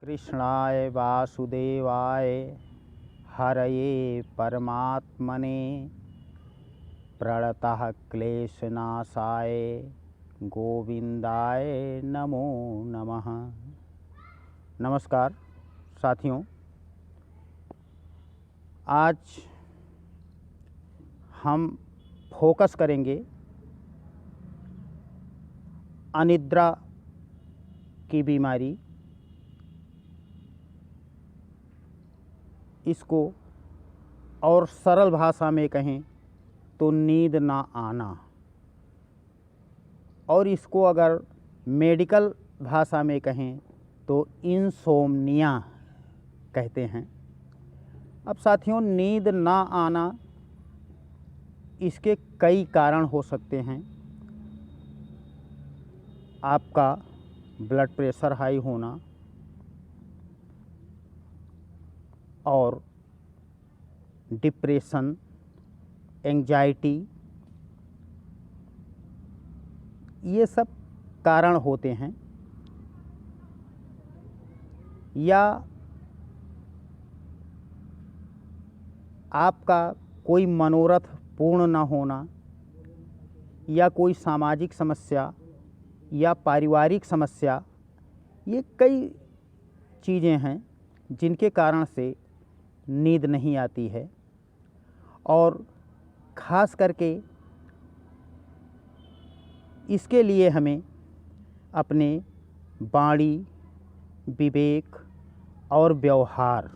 कृष्णाय वासुदेवाय हरये परमात्मने प्रणतः क्लेशनाशाय गोविंदाय नमो नमः। नमस्कार साथियों, आज हम फोकस करेंगे अनिद्रा की बीमारी, इसको और सरल भाषा में कहें तो नींद ना आना, और इसको अगर मेडिकल भाषा में कहें तो इंसोम्निया कहते हैं। अब साथियों, नींद ना आना, इसके कई कारण हो सकते हैं। आपका ब्लड प्रेशर हाई होना और डिप्रेशन, एंजाइटी, ये सब कारण होते हैं। या आपका कोई मनोरथ पूर्ण न होना, या कोई सामाजिक समस्या या पारिवारिक समस्या, ये कई चीज़ें हैं जिनके कारण से नींद नहीं आती है। और ख़ास करके इसके लिए हमें अपने वाणी, विवेक और व्यवहार,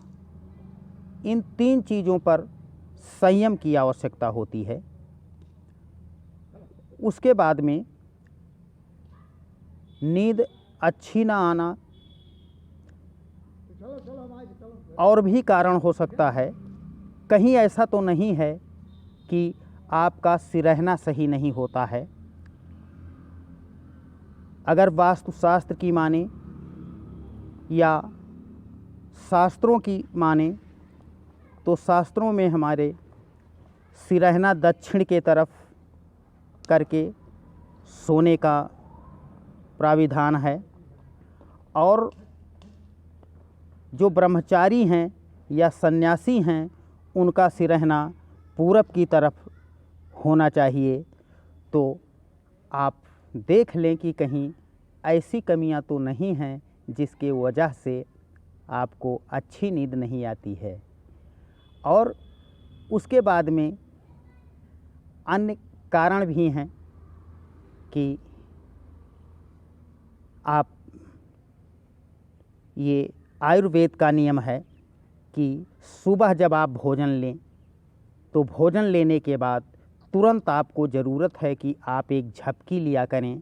इन तीन चीज़ों पर संयम की आवश्यकता होती है। उसके बाद में नींद अच्छी ना आना और भी कारण हो सकता है। कहीं ऐसा तो नहीं है कि आपका सिरहना सही नहीं होता है। अगर वास्तुशास्त्र की माने या शास्त्रों की माने तो शास्त्रों में हमारे सिरहना दक्षिण के तरफ करके सोने का प्राविधान है, और जो ब्रह्मचारी हैं या सन्यासी हैं उनका सिरहना पूरब की तरफ होना चाहिए। तो आप देख लें कि कहीं ऐसी कमियां तो नहीं हैं जिसके वजह से आपको अच्छी नींद नहीं आती है। और उसके बाद में अन्य कारण भी हैं कि आप, ये आयुर्वेद का नियम है कि सुबह जब आप भोजन लें तो भोजन लेने के बाद तुरंत आपको ज़रूरत है कि आप एक झपकी लिया करें।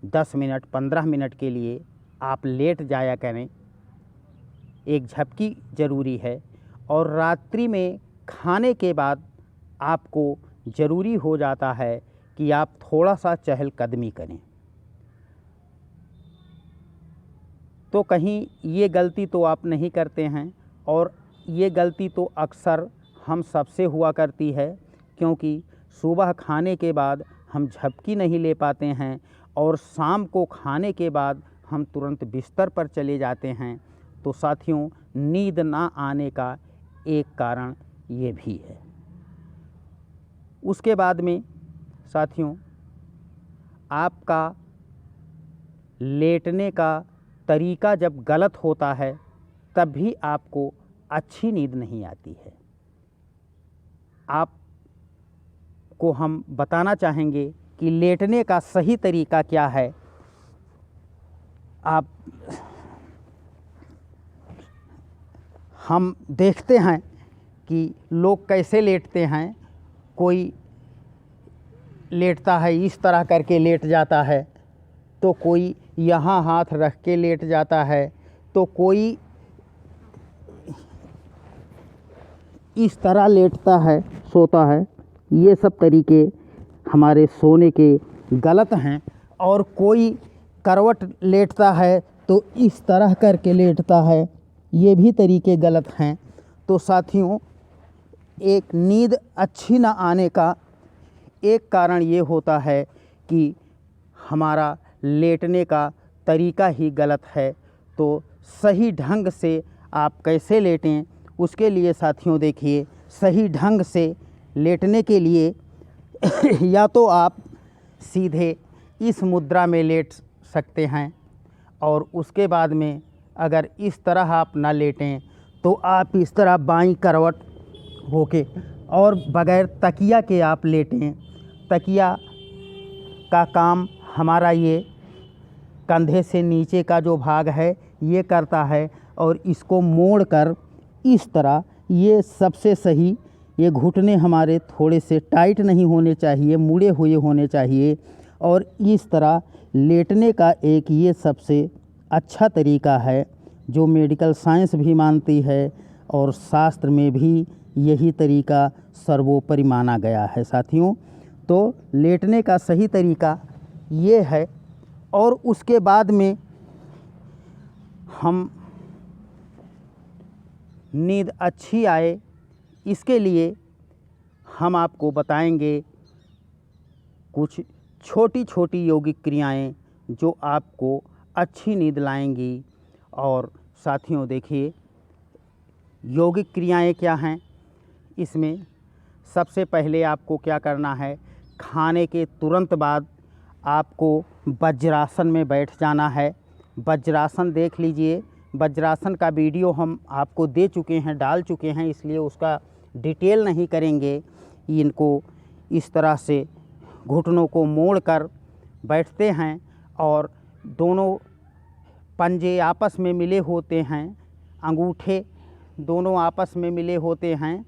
10 मिनट 15 मिनट के लिए आप लेट जाया करें, एक झपकी ज़रूरी है। और रात्रि में खाने के बाद आपको ज़रूरी हो जाता है कि आप थोड़ा सा चहलकदमी करें। तो कहीं ये गलती तो आप नहीं करते हैं, और ये गलती तो अक्सर हम सबसे हुआ करती है, क्योंकि सुबह खाने के बाद हम झपकी नहीं ले पाते हैं और शाम को खाने के बाद हम तुरंत बिस्तर पर चले जाते हैं। तो साथियों, नींद ना आने का एक कारण ये भी है। उसके बाद में साथियों, आपका लेटने का तरीका जब गलत होता है तब भी आपको अच्छी नींद नहीं आती है। आपको हम बताना चाहेंगे कि लेटने का सही तरीका क्या है। हम देखते हैं कि लोग कैसे लेटते हैं। कोई लेटता है इस तरह करके लेट जाता है, तो कोई यहाँ हाथ रख के लेट जाता है, तो कोई इस तरह लेटता है, सोता है। ये सब तरीके हमारे सोने के गलत हैं। और कोई करवट लेटता है तो इस तरह करके लेटता है, ये भी तरीके गलत हैं। तो साथियों, एक नींद अच्छी ना आने का एक कारण ये होता है कि हमारा लेटने का तरीका ही गलत है। तो सही ढंग से आप कैसे लेटें, उसके लिए साथियों देखिए, सही ढंग से लेटने के लिए या तो आप सीधे इस मुद्रा में लेट सकते हैं, और उसके बाद में अगर इस तरह आप ना लेटें तो आप इस तरह बाईं करवट होके और बग़ैर तकिया के आप लेटें। तकिया का काम हमारा ये कंधे से नीचे का जो भाग है ये करता है, और इसको मोड़ कर इस तरह, ये सबसे सही, ये घुटने हमारे थोड़े से टाइट नहीं होने चाहिए, मुड़े हुए होने चाहिए, और इस तरह लेटने का एक ये सबसे अच्छा तरीका है जो मेडिकल साइंस भी मानती है और शास्त्र में भी यही तरीका सर्वोपरि माना गया है साथियों। तो लेटने का सही तरीका ये है, और उसके बाद में हम नींद अच्छी आए इसके लिए हम आपको बताएंगे कुछ छोटी छोटी यौगिक क्रियाएं जो आपको अच्छी नींद लाएंगी। और साथियों देखिए, यौगिक क्रियाएं क्या हैं। इसमें सबसे पहले आपको क्या करना है, खाने के तुरंत बाद आपको वज्रासन में बैठ जाना है। वज्रासन देख लीजिए, वज्रासन का वीडियो हम आपको दे चुके हैं, डाल चुके हैं, इसलिए उसका डिटेल नहीं करेंगे। इनको इस तरह से घुटनों को मोड़कर बैठते हैं और दोनों पंजे आपस में मिले होते हैं, अंगूठे दोनों आपस में मिले होते हैं,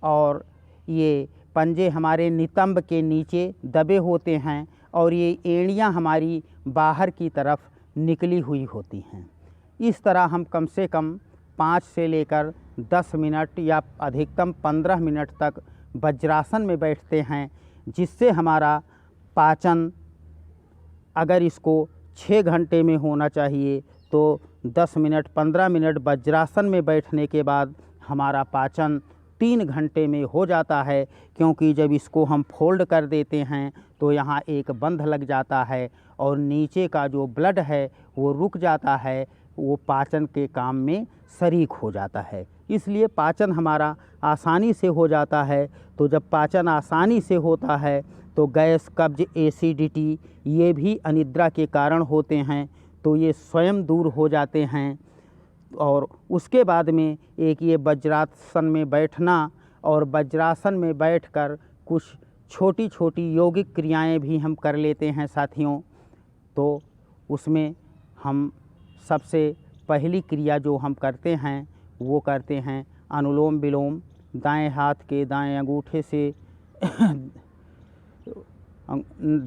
और ये पंजे हमारे नितंब के नीचे दबे होते हैं, और ये एड़ियाँ हमारी बाहर की तरफ निकली हुई होती हैं। इस तरह हम कम से कम 5 से लेकर 10 मिनट या अधिकतम 15 मिनट तक वज्रासन में बैठते हैं, जिससे हमारा पाचन, अगर इसको 6 घंटे में होना चाहिए तो 10 मिनट 15 मिनट वज्रासन में बैठने के बाद हमारा पाचन 3 घंटे में हो जाता है। क्योंकि जब इसको हम फोल्ड कर देते हैं तो यहाँ एक बंध लग जाता है और नीचे का जो ब्लड है वो रुक जाता है, वो पाचन के काम में शरीक हो जाता है, इसलिए पाचन हमारा आसानी से हो जाता है। तो जब पाचन आसानी से होता है तो गैस, कब्ज, एसिडिटी ये भी अनिद्रा के कारण होते हैं, तो ये स्वयं दूर हो जाते हैं। और उसके बाद में एक ये वज्रासन में बैठना, और वज्रासन में बैठकर कुछ छोटी छोटी यौगिक क्रियाएं भी हम कर लेते हैं साथियों। तो उसमें हम सबसे पहली क्रिया जो हम करते हैं वो करते हैं अनुलोम विलोम। दाएं हाथ के दाएं अंगूठे से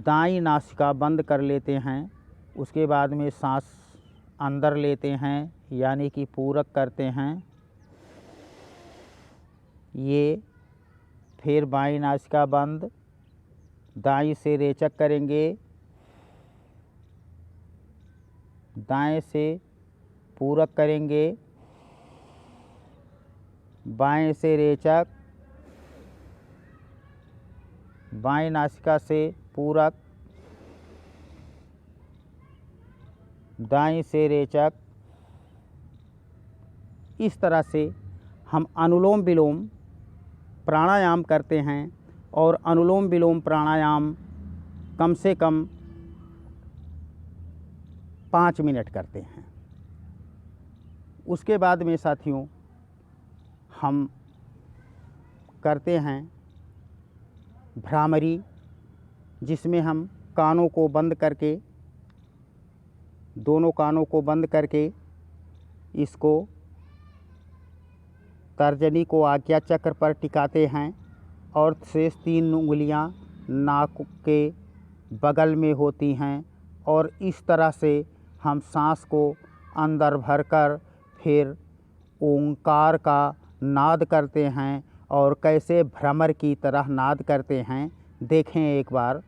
दाईं नासिका बंद कर लेते हैं, उसके बाद में सांस अंदर लेते हैं, यानी कि पूरक करते हैं। ये फिर बाईं नासिका बंद, दाईं से रेचक करेंगे, दाएं से पूरक करेंगे, बाएं से रेचक, बाईं नासिका से पूरक, दाईं से रेचक। इस तरह से हम अनुलोम विलोम प्राणायाम करते हैं, और अनुलोम विलोम प्राणायाम कम से कम 5 मिनट करते हैं। उसके बाद में साथियों हम करते हैं भ्रामरी, जिसमें हम कानों को बंद करके, दोनों कानों को बंद करके इसको तर्जनी को आज्ञा चक्र पर टिकाते हैं, और शेष 3 उंगलियां नाक के बगल में होती हैं, और इस तरह से हम सांस को अंदर भरकर फिर ओंकार का नाद करते हैं, और कैसे भ्रमर की तरह नाद करते हैं देखें एक बार।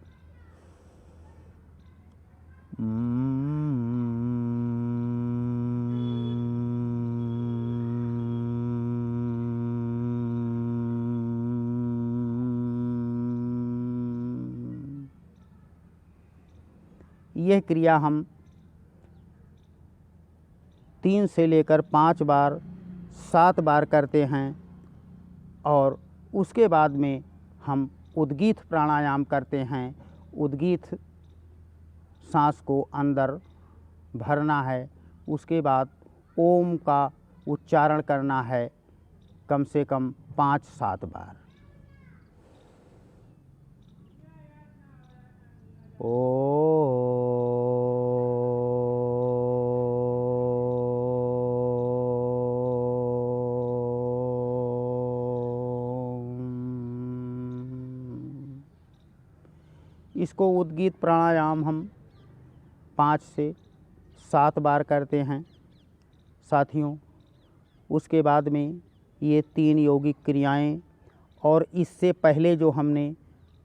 यह क्रिया हम 3 से लेकर 5 बार 7 बार करते हैं और उसके बाद में हम उद्गीत प्राणायाम करते हैं। उद्गीत सांस को अंदर भरना है, उसके बाद ओम का उच्चारण करना है कम से कम 5-7 बार। इसको उद्गीत प्राणायाम हम 5 से 7 बार करते हैं साथियों। उसके बाद में ये 3 यौगिक क्रियाएं और इससे पहले जो हमने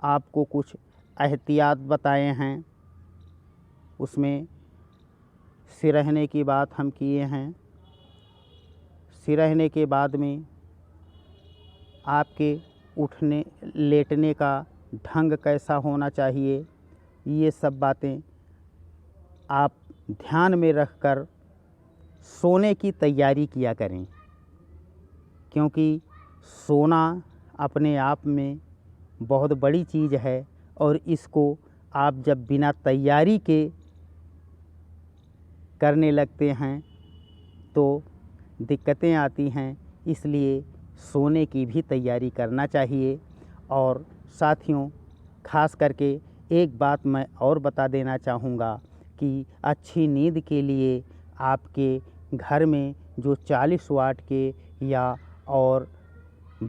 आपको कुछ एहतियात बताए हैं उसमें सिरहने की बात हम किए हैं। सिरहने के बाद में आपके उठने लेटने का ढंग कैसा होना चाहिए, ये सब बातें आप ध्यान में रखकर सोने की तैयारी किया करें, क्योंकि सोना अपने आप में बहुत बड़ी चीज़ है और इसको आप जब बिना तैयारी के करने लगते हैं तो दिक्कतें आती हैं। इसलिए सोने की भी तैयारी करना चाहिए। और साथियों, ख़ास करके एक बात मैं और बता देना चाहूँगा कि अच्छी नींद के लिए आपके घर में जो 40 वाट के या और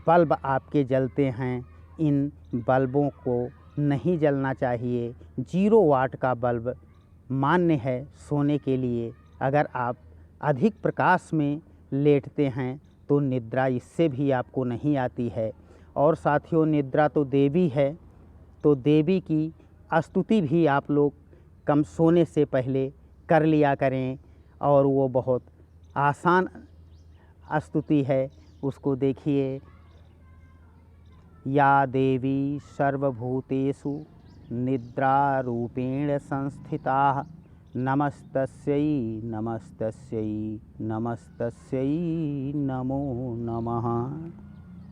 बल्ब आपके जलते हैं, इन बल्बों को नहीं जलना चाहिए। 0 वाट का बल्ब मान्य है सोने के लिए। अगर आप अधिक प्रकाश में लेटते हैं तो निद्रा इससे भी आपको नहीं आती है। और साथियों, निद्रा तो देवी है, तो देवी की स्तुति भी आप लोग कम सोने से पहले कर लिया करें। और वो बहुत आसान स्तुति है, उसको देखिए। या देवी सर्वभूतेषु निद्रारूपेण संस्थिता नमस्तस्यै नमस्तस्यै नमस्तस्यै नमो नमः।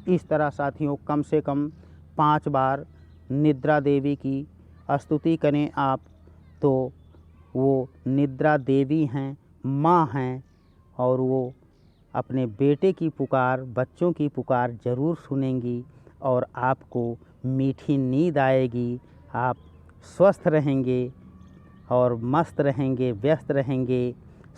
इस तरह साथियों कम से कम 5 बार निद्रा देवी की स्तुति करें आप, तो वो निद्रा देवी हैं, माँ हैं, और वो अपने बेटे की पुकार, बच्चों की पुकार ज़रूर सुनेंगी और आपको मीठी नींद आएगी। आप स्वस्थ रहेंगे और मस्त रहेंगे, व्यस्त रहेंगे।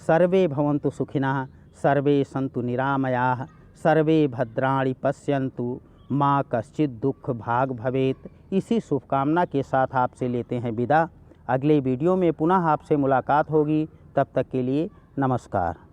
सर्वे भवन्तु सुखिनः, सर्वे सन्तु निरामयाः, सर्वे भद्राणि पश्यन्तु, माँ कश्चित् दुख भाग भवेत्। इसी शुभकामना के साथ आपसे लेते हैं विदा। अगले वीडियो में पुनः आपसे मुलाकात होगी। तब तक के लिए नमस्कार।